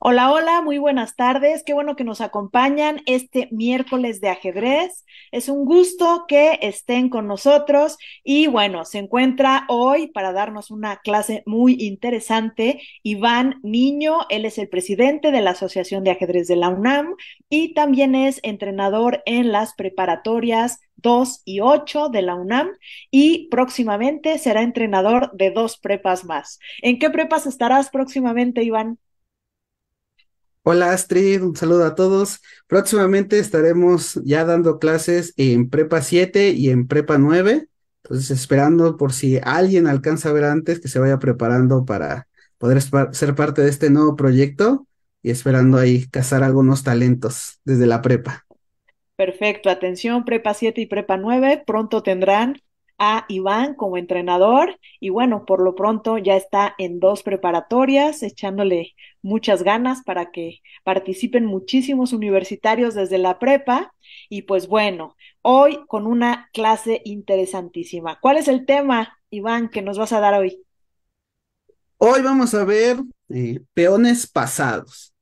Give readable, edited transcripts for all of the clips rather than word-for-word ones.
Hola, hola, muy buenas tardes. Qué bueno que nos acompañan este miércoles de ajedrez. Es un gusto que estén con nosotros y bueno, se encuentra hoy para darnos una clase muy interesante Iván Niño. Él es el presidente de la Asociación de Ajedrez de la UNAM y también es entrenador en las preparatorias 2 y 8 de la UNAM y próximamente será entrenador de dos prepas más. ¿En qué prepas estarás próximamente, Iván? Hola Astrid, un saludo a todos. Próximamente estaremos ya dando clases en Prepa 7 y en Prepa 9. Entonces, esperando por si alguien alcanza a ver antes, que se vaya preparando para poder ser parte de este nuevo proyecto y esperando ahí cazar algunos talentos desde la prepa. Perfecto, atención, Prepa 7 y Prepa 9 pronto tendrán a Iván como entrenador y bueno, por lo pronto ya está en dos preparatorias, echándole muchas ganas para que participen muchísimos universitarios desde la prepa y pues bueno, hoy con una clase interesantísima. ¿Cuál es el tema, Iván, que nos vas a dar hoy? Hoy vamos a ver peones pasados.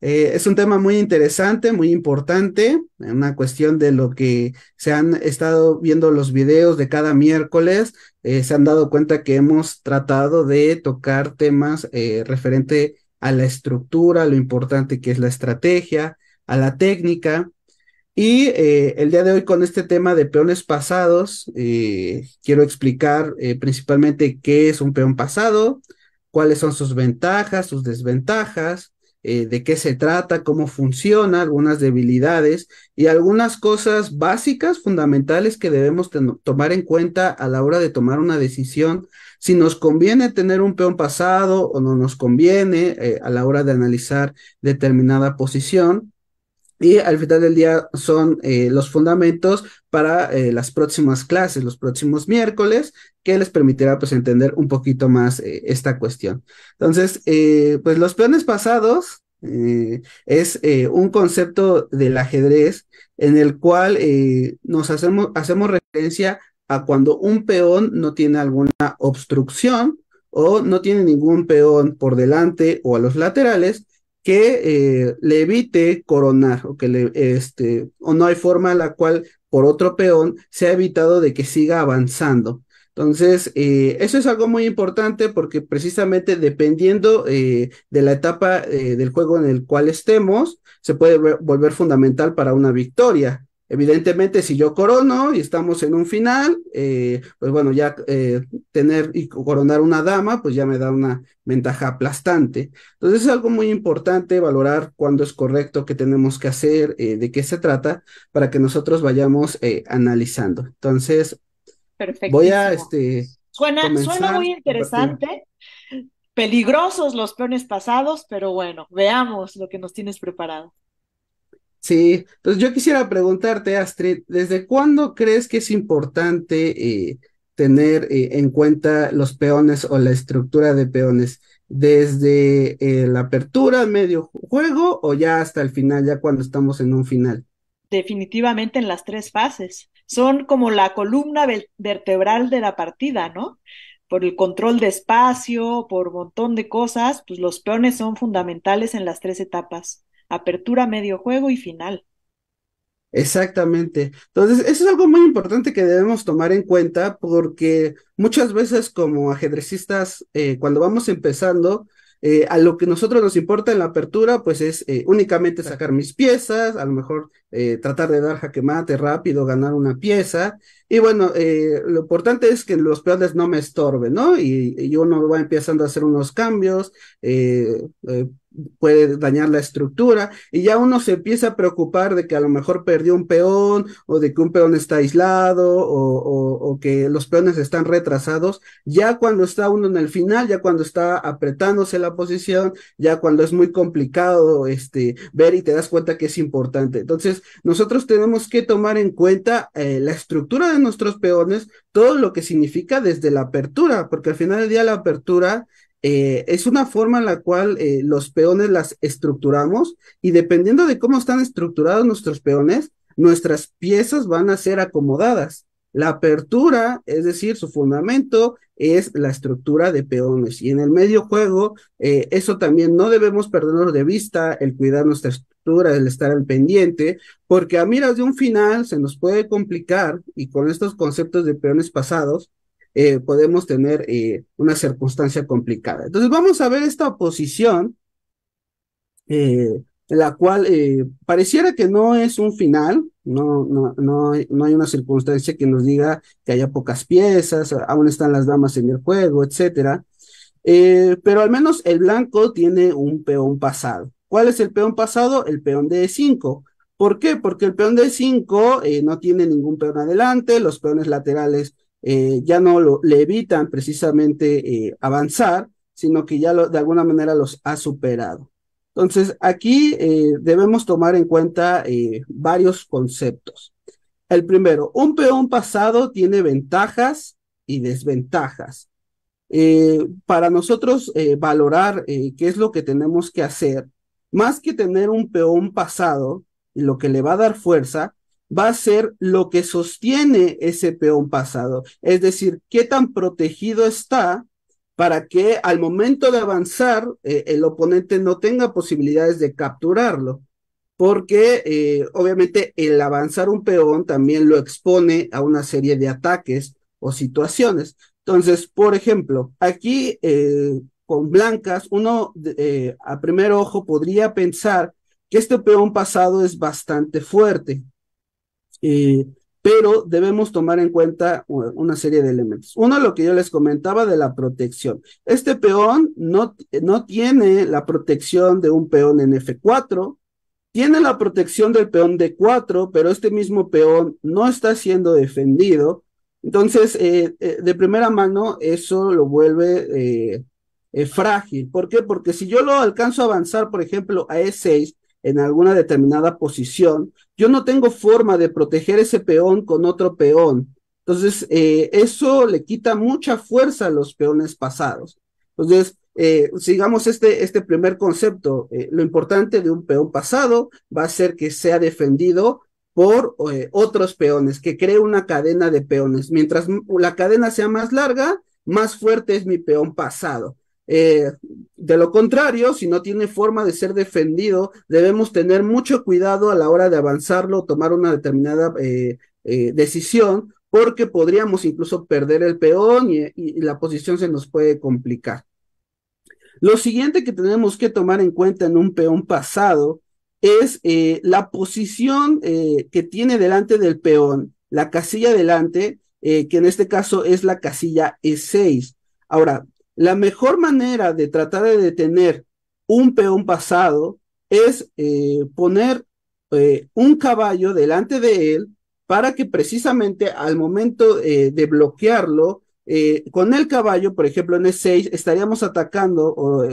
Es un tema muy interesante, muy importante, una cuestión de lo que se han estado viendo los videos de cada miércoles. Se han dado cuenta que hemos tratado de tocar temas referente a la estructura, a lo importante que es la estrategia, a la técnica. Y el día de hoy con este tema de peones pasados, quiero explicar principalmente qué es un peón pasado, cuáles son sus ventajas, sus desventajas, de qué se trata, cómo funciona, algunas debilidades y algunas cosas básicas, fundamentales que debemos tomar en cuenta a la hora de tomar una decisión, si nos conviene tener un peón pasado o no nos conviene a la hora de analizar determinada posición. Y al final del día son los fundamentos para las próximas clases, los próximos miércoles, que les permitirá pues entender un poquito más esta cuestión. Entonces, pues los peones pasados es un concepto del ajedrez en el cual hacemos referencia a cuando un peón no tiene alguna obstrucción o no tiene ningún peón por delante o a los laterales que le evite coronar o o no hay forma en la cual por otro peón se ha evitado de que siga avanzando. Entonces, eso es algo muy importante porque precisamente dependiendo de la etapa del juego en el cual estemos, se puede volver fundamental para una victoria. Evidentemente, si yo corono y estamos en un final, pues bueno, ya tener y coronar una dama, pues ya me da una ventaja aplastante. Entonces es algo muy importante valorar cuándo es correcto, qué tenemos que hacer, de qué se trata, para que nosotros vayamos analizando. Entonces voy a Perfectísimo. Suena comenzar muy compartiendo. interesante. Peligrosos los peones pasados, pero bueno, veamos lo que nos tienes preparado. Sí, entonces yo quisiera preguntarte, Astrid, ¿desde cuándo crees que es importante tener en cuenta los peones o la estructura de peones? ¿Desde la apertura, medio juego o ya hasta el final, ya cuando estamos en un final? Definitivamente en las tres fases. Son como la columna vertebral de la partida, ¿no? Por el control de espacio, por un montón de cosas, pues los peones son fundamentales en las tres etapas. Apertura, medio juego y final. Exactamente. Entonces, eso es algo muy importante que debemos tomar en cuenta porque muchas veces como ajedrecistas, cuando vamos empezando, a lo que nosotros nos importa en la apertura, pues es únicamente sacar mis piezas, a lo mejor tratar de dar jaque mate rápido, ganar una pieza. Y bueno, lo importante es que los peones no me estorben, ¿no? Y uno va empezando a hacer unos cambios, eh, eh, puede dañar la estructura y ya uno se empieza a preocupar de que a lo mejor perdió un peón o de que un peón está aislado o que los peones están retrasados, ya cuando está uno en el final, ya cuando está apretándose la posición, ya cuando es muy complicado ver y te das cuenta que es importante. Entonces, nosotros tenemos que tomar en cuenta la estructura de nuestros peones, todo lo que significa desde la apertura, porque al final del día la apertura es una forma en la cual los peones las estructuramos y dependiendo de cómo están estructurados nuestros peones, nuestras piezas van a ser acomodadas. La apertura, es decir, su fundamento es la estructura de peones. Y en el medio juego, eso también no debemos perderlo de vista, el cuidar nuestra estructura, el estar al pendiente, porque a miras de un final se nos puede complicar y con estos conceptos de peones pasados, podemos tener una circunstancia complicada. Entonces vamos a ver esta oposición en la cual pareciera que no es un final, no hay una circunstancia que nos diga que haya pocas piezas, aún están las damas en el juego, etcétera. Pero al menos el blanco tiene un peón pasado. ¿Cuál es el peón pasado? El peón de E5. ¿Por qué? Porque el peón de E5 no tiene ningún peón adelante, los peones laterales ya no le evitan precisamente avanzar, sino que ya de alguna manera los ha superado. Entonces, aquí debemos tomar en cuenta varios conceptos. El primero, un peón pasado tiene ventajas y desventajas. Para nosotros valorar qué es lo que tenemos que hacer, más que tener un peón pasado, lo que le va a dar fuerza, va a ser lo que sostiene ese peón pasado. Es decir, qué tan protegido está para que al momento de avanzar el oponente no tenga posibilidades de capturarlo, porque obviamente el avanzar un peón también lo expone a una serie de ataques o situaciones. Entonces, por ejemplo, aquí con blancas, uno a primer ojo podría pensar que este peón pasado es bastante fuerte, eh, pero debemos tomar en cuenta una serie de elementos. Uno, lo que yo les comentaba de la protección. Este peón no tiene la protección de un peón en F4, tiene la protección del peón D4, pero este mismo peón no está siendo defendido. Entonces, de primera mano, eso lo vuelve frágil. ¿Por qué? Porque si yo lo alcanzo a avanzar, por ejemplo, a E6 en alguna determinada posición, yo no tengo forma de proteger ese peón con otro peón. Entonces, eso le quita mucha fuerza a los peones pasados. Entonces, sigamos este primer concepto. Lo importante de un peón pasado va a ser que sea defendido por otros peones, que cree una cadena de peones. Mientras la cadena sea más larga, más fuerte es mi peón pasado. De lo contrario, si no tiene forma de ser defendido, debemos tener mucho cuidado a la hora de avanzarlo, tomar una determinada decisión, porque podríamos incluso perder el peón y la posición se nos puede complicar. Lo siguiente que tenemos que tomar en cuenta en un peón pasado es la posición que tiene delante del peón, la casilla delante, que en este caso es la casilla E6. Ahora, la mejor manera de tratar de detener un peón pasado es poner un caballo delante de él para que precisamente al momento de bloquearlo, con el caballo, por ejemplo, en E6, estaríamos atacando o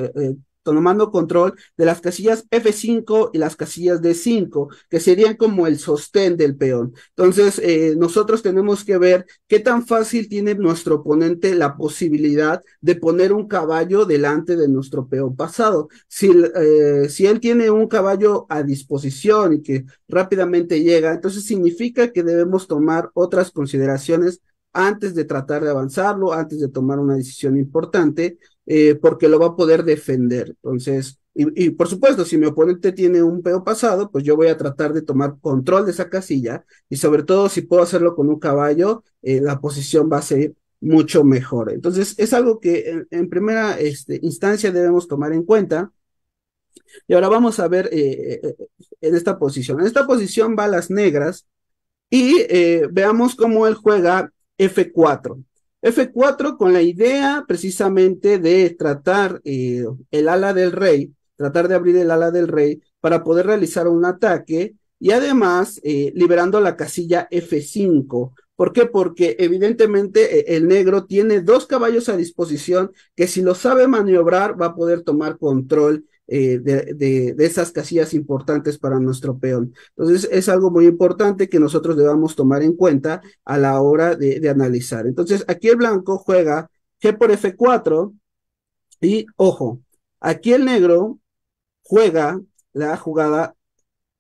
tomando control de las casillas F5 y las casillas D5, que serían como el sostén del peón. Entonces, nosotros tenemos que ver qué tan fácil tiene nuestro oponente la posibilidad de poner un caballo delante de nuestro peón pasado. Si él tiene un caballo a disposición y que rápidamente llega, entonces significa que debemos tomar otras consideraciones antes de tratar de avanzarlo, antes de tomar una decisión importante, porque lo va a poder defender. Entonces, y por supuesto, si mi oponente tiene un peón pasado, pues yo voy a tratar de tomar control de esa casilla y sobre todo si puedo hacerlo con un caballo, la posición va a ser mucho mejor. Entonces, es algo que en primera instancia debemos tomar en cuenta. Y ahora vamos a ver en esta posición. En esta posición va las negras y veamos cómo él juega F4. F4 con la idea precisamente de tratar el ala del rey, tratar de abrir el ala del rey para poder realizar un ataque y además liberando la casilla F5. ¿Por qué? Porque evidentemente el negro tiene dos caballos a disposición que si lo sabe maniobrar va a poder tomar control de esas casillas importantes para nuestro peón. Entonces es algo muy importante que nosotros debamos tomar en cuenta a la hora de analizar. Entonces aquí el blanco juega G por F4 y ojo, aquí el negro juega la jugada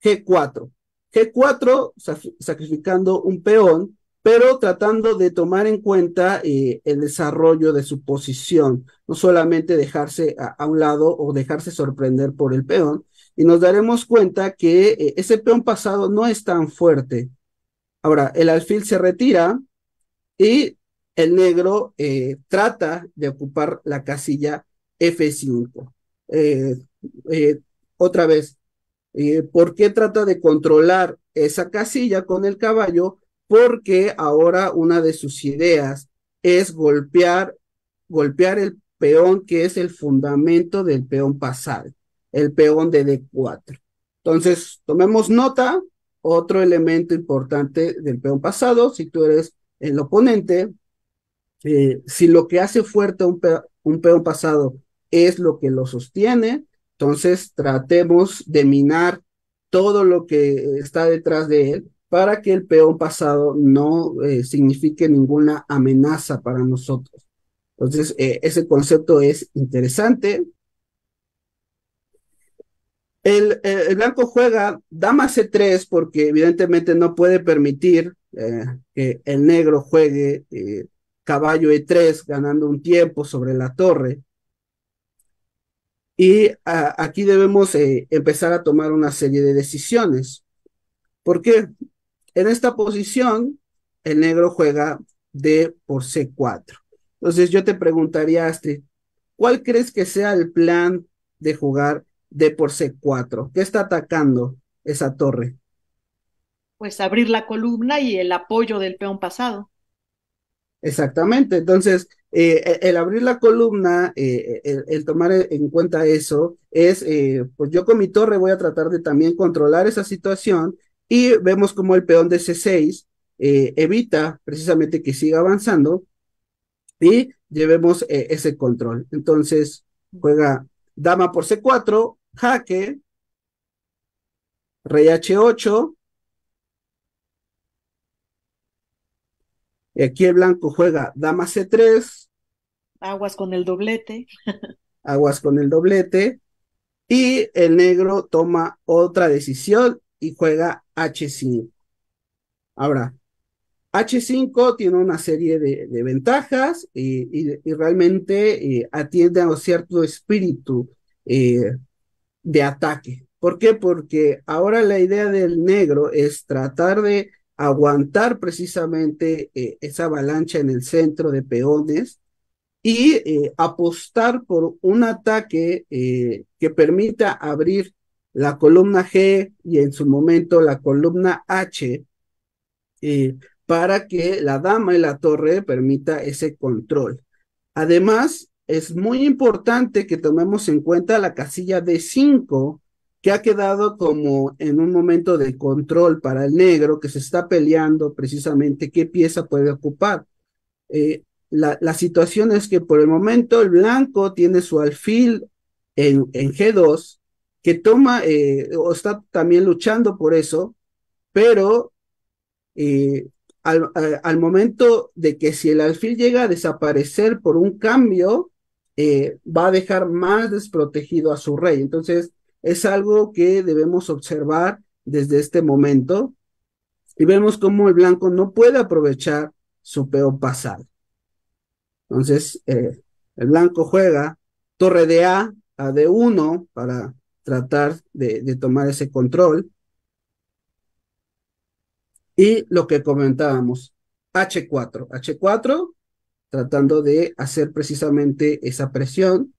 G4. G4 sacrificando un peón pero tratando de tomar en cuenta el desarrollo de su posición, no solamente dejarse a un lado o dejarse sorprender por el peón, y nos daremos cuenta que ese peón pasado no es tan fuerte. Ahora, el alfil se retira y el negro trata de ocupar la casilla F5. Eh, eh, Otra vez, ¿por qué trata de controlar esa casilla con el caballo? Porque ahora una de sus ideas es golpear el peón que es el fundamento del peón pasado, el peón de D4. Entonces, tomemos nota, otro elemento importante del peón pasado, si tú eres el oponente, si lo que hace fuerte un peón pasado es lo que lo sostiene, entonces tratemos de minar todo lo que está detrás de él para que el peón pasado no signifique ninguna amenaza para nosotros. Entonces, ese concepto es interesante. El blanco juega dama C3 porque evidentemente no puede permitir que el negro juegue caballo E3 ganando un tiempo sobre la torre. Y aquí debemos empezar a tomar una serie de decisiones. Porque en esta posición el negro juega D por C4. Entonces yo te preguntaría, Astrid, ¿cuál crees que sea el plan de jugar D por C4? ¿Qué está atacando esa torre? Pues abrir la columna y el apoyo del peón pasado. Exactamente. Entonces, el abrir la columna, el tomar en cuenta eso, es, pues yo con mi torre voy a tratar de también controlar esa situación y vemos como el peón de C6 evita precisamente que siga avanzando y llevemos ese control. Entonces, juega dama por C4, jaque, rey H8, y aquí el blanco juega dama C3, Aguas con el doblete. aguas con el doblete, y el negro toma otra decisión y juega H5. Ahora, H5 tiene una serie de ventajas y realmente atiende a un cierto espíritu de ataque. ¿Por qué? Porque ahora la idea del negro es tratar de aguantar precisamente esa avalancha en el centro de peones y apostar por un ataque que permita abrir la columna G y en su momento la columna H para que la dama y la torre permita ese control. Además, es muy importante que tomemos en cuenta la casilla D5, que ha quedado como en un momento de control para el negro, que se está peleando precisamente qué pieza puede ocupar. La situación es que por el momento el blanco tiene su alfil en G2, que toma o está también luchando por eso, pero eh, al momento de que si el alfil llega a desaparecer por un cambio, va a dejar más desprotegido a su rey. Entonces, es algo que debemos observar desde este momento y vemos cómo el blanco no puede aprovechar su peón pasado. Entonces, el blanco juega torre de a D1 para tratar de tomar ese control. Y lo que comentábamos, H4, tratando de hacer precisamente esa presión.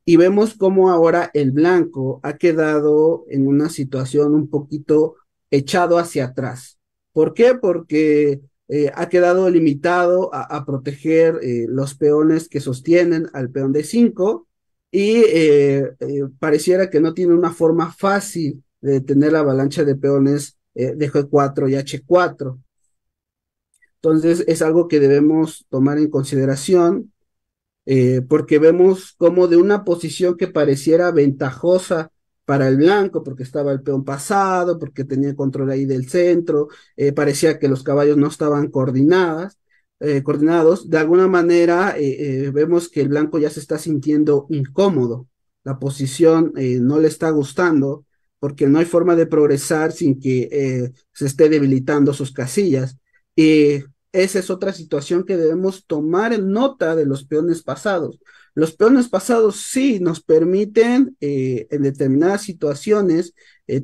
Y vemos cómo ahora el blanco ha quedado en una situación un poquito echado hacia atrás. ¿Por qué? Porque ha quedado limitado a proteger los peones que sostienen al peón de 5 y pareciera que no tiene una forma fácil de detener la avalancha de peones de G4 y H4. Entonces es algo que debemos tomar en consideración porque vemos como de una posición que pareciera ventajosa para el blanco, porque estaba el peón pasado, porque tenía control ahí del centro, parecía que los caballos no estaban coordinados, de alguna manera vemos que el blanco ya se está sintiendo incómodo, la posición no le está gustando, porque no hay forma de progresar sin que se esté debilitando sus casillas. esa es otra situación que debemos tomar en nota de los peones pasados. Los peones pasados sí nos permiten en determinadas situaciones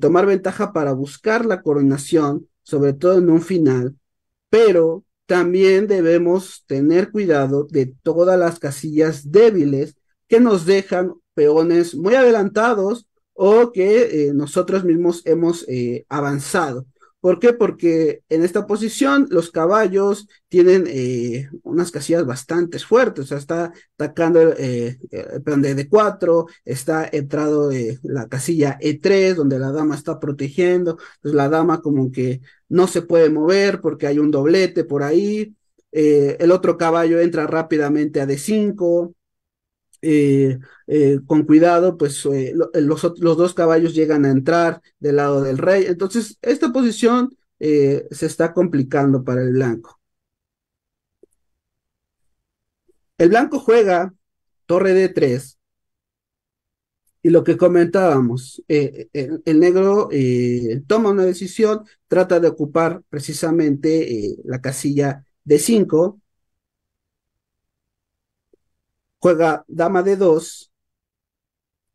tomar ventaja para buscar la coronación, sobre todo en un final, pero también debemos tener cuidado de todas las casillas débiles que nos dejan peones muy adelantados o que nosotros mismos hemos avanzado. ¿Por qué? Porque en esta posición los caballos tienen unas casillas bastante fuertes, o sea, está atacando el peón de D4, está entrado la casilla E3, donde la dama está protegiendo, entonces la dama como que no se puede mover porque hay un doblete por ahí, el otro caballo entra rápidamente a D5, con cuidado, pues los dos caballos llegan a entrar del lado del rey. Entonces, esta posición se está complicando para el blanco. El blanco juega torre D3 y lo que comentábamos, el negro toma una decisión, trata de ocupar precisamente la casilla D5, juega dama D2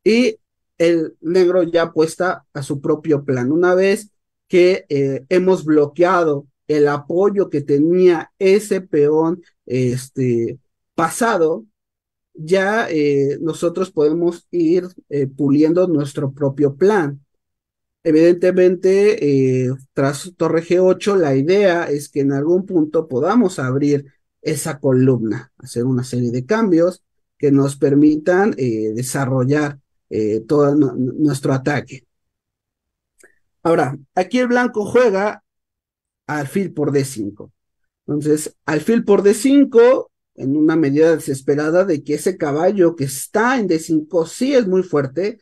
y el negro ya apuesta a su propio plan. Una vez que hemos bloqueado el apoyo que tenía ese peón pasado, ya nosotros podemos ir puliendo nuestro propio plan. Evidentemente, tras torre G8, la idea es que en algún punto podamos abrir esa columna, hacer una serie de cambios que nos permitan desarrollar todo nuestro ataque. Ahora, aquí el blanco juega alfil por D5. Entonces, alfil por D5, en una medida desesperada de que ese caballo que está en D5 sí es muy fuerte.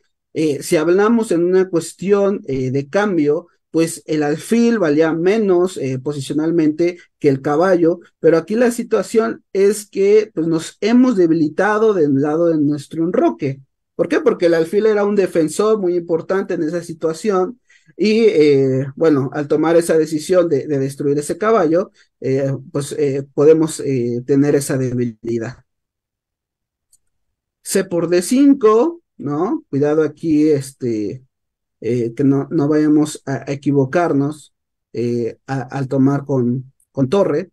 Si hablamos en una cuestión de cambio, pues el alfil valía menos posicionalmente que el caballo, pero aquí la situación es que pues, nos hemos debilitado del lado de nuestro enroque. ¿Por qué? Porque el alfil era un defensor muy importante en esa situación y bueno, al tomar esa decisión de destruir ese caballo, pues podemos tener esa debilidad. C por D5, ¿no? Cuidado aquí, que no vayamos a equivocarnos al tomar con torre.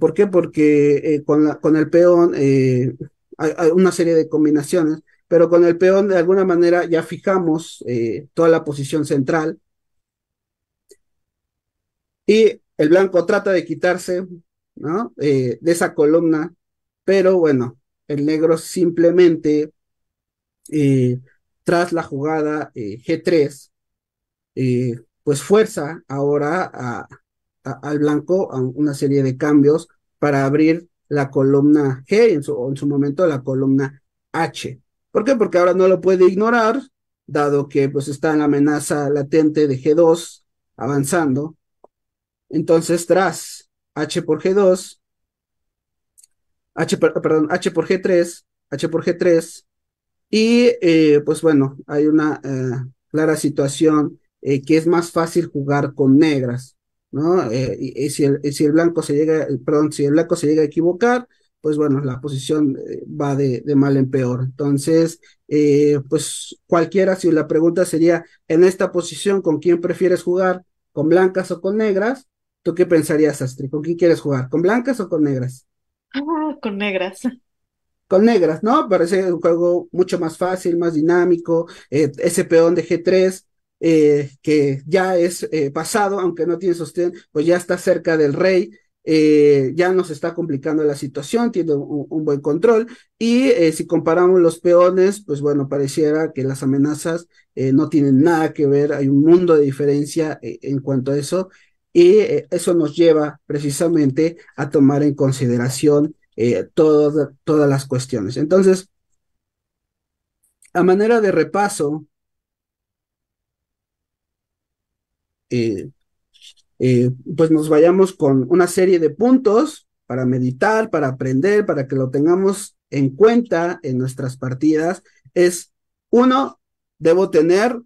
¿Por qué? Porque con el peón hay una serie de combinaciones, pero con el peón de alguna manera ya fijamos toda la posición central y el blanco trata de quitarse, ¿no? De esa columna, pero bueno, el negro simplemente eh, tras la jugada G3, pues fuerza ahora al blanco a una serie de cambios para abrir la columna G, en su momento la columna H. ¿Por qué? Porque ahora no lo puede ignorar, dado que pues está en la amenaza latente de G2 avanzando. Entonces, tras H por G2, perdón, H por G3, H por G3, y pues bueno, hay una clara situación que es más fácil jugar con negras, ¿no? Y si el blanco se llega, perdón, si el blanco se llega a equivocar, pues bueno, la posición va de mal en peor. Entonces, pues cualquiera, si la pregunta sería, en esta posición, ¿con quién prefieres jugar? ¿Con blancas o con negras? ¿Tú qué pensarías, Astrid? ¿Con quién quieres jugar? ¿Con blancas o con negras? Ah, con negras. Con negras, ¿no? Parece un juego mucho más fácil, más dinámico. Ese peón de G3, que ya es pasado, aunque no tiene sostén, pues ya está cerca del rey, ya nos está complicando la situación, tiene un buen control. Y si comparamos los peones, pues bueno, pareciera que las amenazas no tienen nada que ver, hay un mundo de diferencia en cuanto a eso. Y eso nos lleva precisamente a tomar en consideración todas las cuestiones. Entonces, a manera de repaso, eh, pues nos vayamos con una serie de puntos para meditar, para aprender, para que lo tengamos en cuenta en nuestras partidas. Es uno, debo tener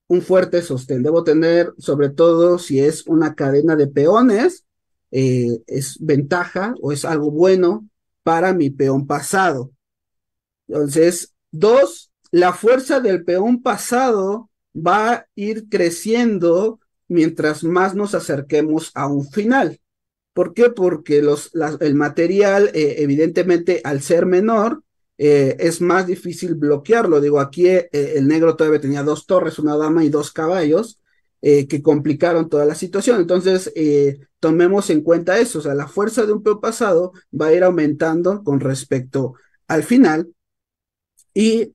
un fuerte sostén, debo tener, sobre todo si es una cadena de peones, es ventaja o es algo bueno para mi peón pasado. Entonces, dos, la fuerza del peón pasado va a ir creciendo mientras más nos acerquemos a un final. ¿Por qué? Porque el material, evidentemente, al ser menor, es más difícil bloquearlo. Digo, aquí el negro todavía tenía dos torres, una dama y dos caballos, que complicaron toda la situación. Entonces, tomemos en cuenta eso. O sea, la fuerza de un peón pasado va a ir aumentando con respecto al final y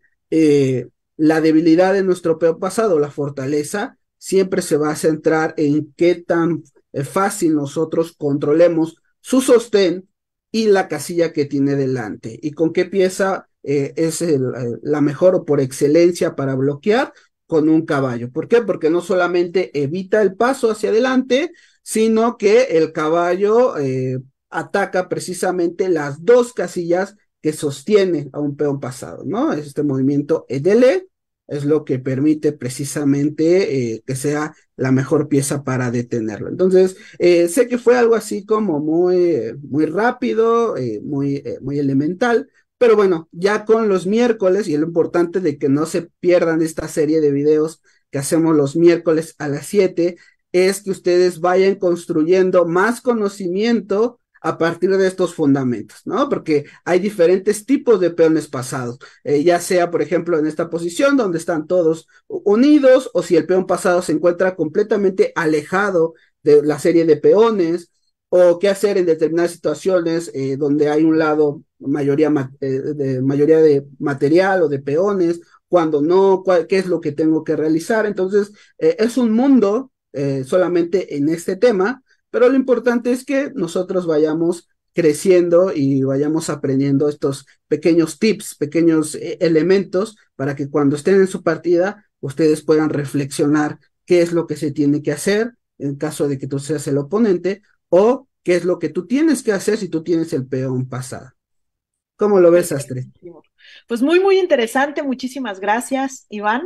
la debilidad de nuestro peor pasado, la fortaleza, siempre se va a centrar en qué tan fácil nosotros controlemos su sostén y la casilla que tiene delante y con qué pieza es la mejor o por excelencia para bloquear con un caballo. ¿Por qué? Porque no solamente evita el paso hacia adelante, sino que el caballo ataca precisamente las dos casillas que sostiene a un peón pasado, ¿no? Es este movimiento edele, es lo que permite precisamente que sea la mejor pieza para detenerlo. Entonces, sé que fue algo así como muy rápido, muy elemental, pero bueno, ya con los miércoles, y es lo importante de que no se pierdan esta serie de videos que hacemos los miércoles a las 7, es que ustedes vayan construyendo más conocimiento a partir de estos fundamentos, ¿no? Porque hay diferentes tipos de peones pasados, ya sea, por ejemplo, en esta posición donde están todos unidos, o si el peón pasado se encuentra completamente alejado de la serie de peones, o qué hacer en determinadas situaciones donde hay un lado mayoría de material o de peones, cuando no, qué es lo que tengo que realizar. Entonces, es un mundo solamente en este tema, pero lo importante es que nosotros vayamos creciendo y vayamos aprendiendo estos pequeños tips, pequeños elementos para que cuando estén en su partida ustedes puedan reflexionar qué es lo que se tiene que hacer en caso de que tú seas el oponente o qué es lo que tú tienes que hacer si tú tienes el peón pasado. ¿Cómo lo ves, Astrid? Perfectísimo. Pues muy, muy interesante. Muchísimas gracias, Iván.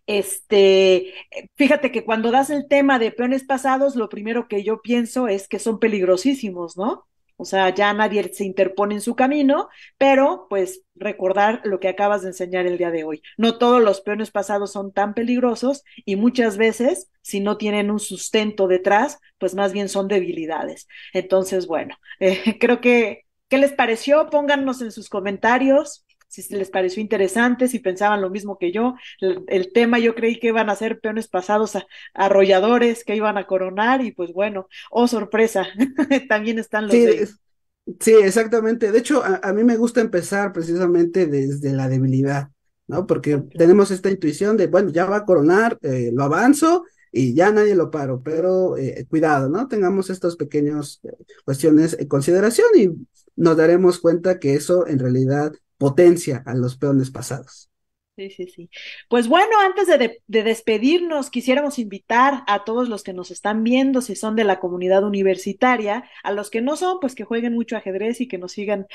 Fíjate que cuando das el tema de peones pasados, lo primero que yo pienso es que son peligrosísimos, ¿no? O sea, ya nadie se interpone en su camino, pero pues recordar lo que acabas de enseñar el día de hoy. No todos los peones pasados son tan peligrosos y muchas veces, si no tienen un sustento detrás, pues más bien son debilidades. Entonces, bueno, creo que ¿qué les pareció? Pónganos en sus comentarios si les pareció interesante, si pensaban lo mismo que yo. El tema yo creí que iban a ser peones pasados arrolladores, que iban a coronar y pues bueno, oh sorpresa, también están los Sí, de... sí, exactamente. De hecho, a mí me gusta empezar precisamente desde la debilidad, ¿no? Porque Okay. tenemos esta intuición de, bueno, ya va a coronar, lo avanzo y ya nadie lo paro, pero cuidado, ¿no? Tengamos estas pequeñas cuestiones en consideración y nos daremos cuenta que eso en realidad potencia a los peones pasados. Sí, sí, sí. Pues bueno, antes de despedirnos, quisiéramos invitar a todos los que nos están viendo, si son de la comunidad universitaria, a los que no son, pues que jueguen mucho ajedrez y que nos sigan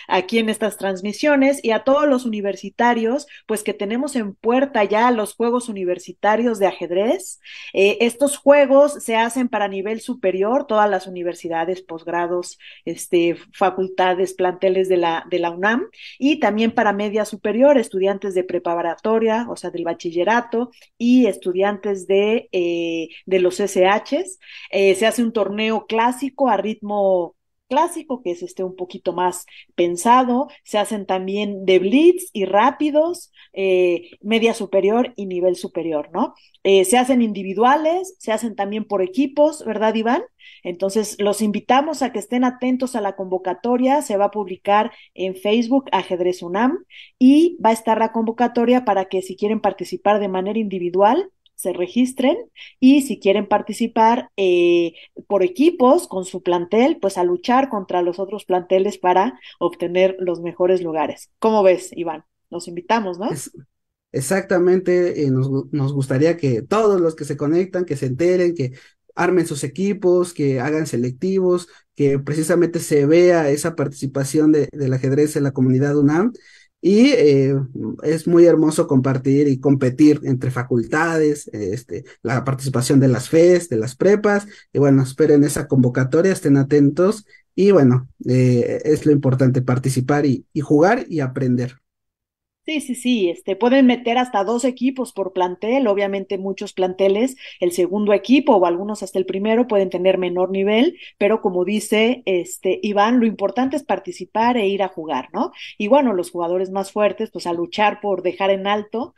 aquí en estas transmisiones, y a todos los universitarios, pues que tenemos en puerta ya los Juegos Universitarios de Ajedrez. Estos juegos se hacen para nivel superior, todas las universidades, posgrados, facultades, planteles de la UNAM y también para media superior, estudiantes de preparatoria, o sea, del bachillerato y estudiantes de los SHs. Se hace un torneo clásico a ritmo clásico, que es un poquito más pensado. Se hacen también de blitz y rápidos, media superior y nivel superior, ¿no? Se hacen individuales, se hacen también por equipos, ¿verdad, Iván? Entonces, los invitamos a que estén atentos a la convocatoria. Se va a publicar en Facebook Ajedrez UNAM y va a estar la convocatoria para que si quieren participar de manera individual, se registren y si quieren participar por equipos con su plantel, pues a luchar contra los otros planteles para obtener los mejores lugares. ¿Cómo ves, Iván? Los invitamos, ¿no? Es, Exactamente, nos gustaría que todos los que se conectan, que se enteren, que armen sus equipos, que hagan selectivos, que precisamente se vea esa participación del ajedrez en la comunidad UNAM y es muy hermoso compartir y competir entre facultades, la participación de las FES, de las prepas, y bueno, esperen esa convocatoria, estén atentos, y bueno, es lo importante, participar y jugar y aprender. Sí, sí, sí, pueden meter hasta dos equipos por plantel, obviamente muchos planteles, el segundo equipo o algunos hasta el primero pueden tener menor nivel, pero como dice Iván, lo importante es participar e ir a jugar, ¿no? Y bueno, los jugadores más fuertes, pues a luchar por dejar en alto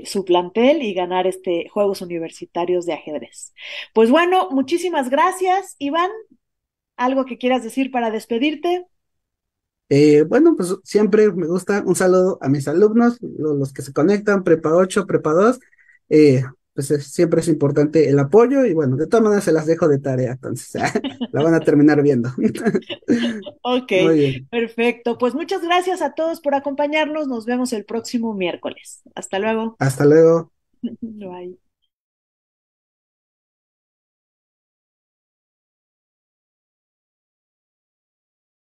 su plantel y ganar Juegos Universitarios de Ajedrez. Pues bueno, muchísimas gracias, Iván. ¿Algo que quieras decir para despedirte? Bueno, pues siempre me gusta un saludo a mis alumnos, los que se conectan, Prepa 8, Prepa 2. eh, pues siempre es importante el apoyo y bueno, de todas maneras se las dejo de tarea, entonces la van a terminar viendo. Ok, Muy bien, perfecto. Pues muchas gracias a todos por acompañarnos. Nos vemos el próximo miércoles. Hasta luego. hasta luego. Bye.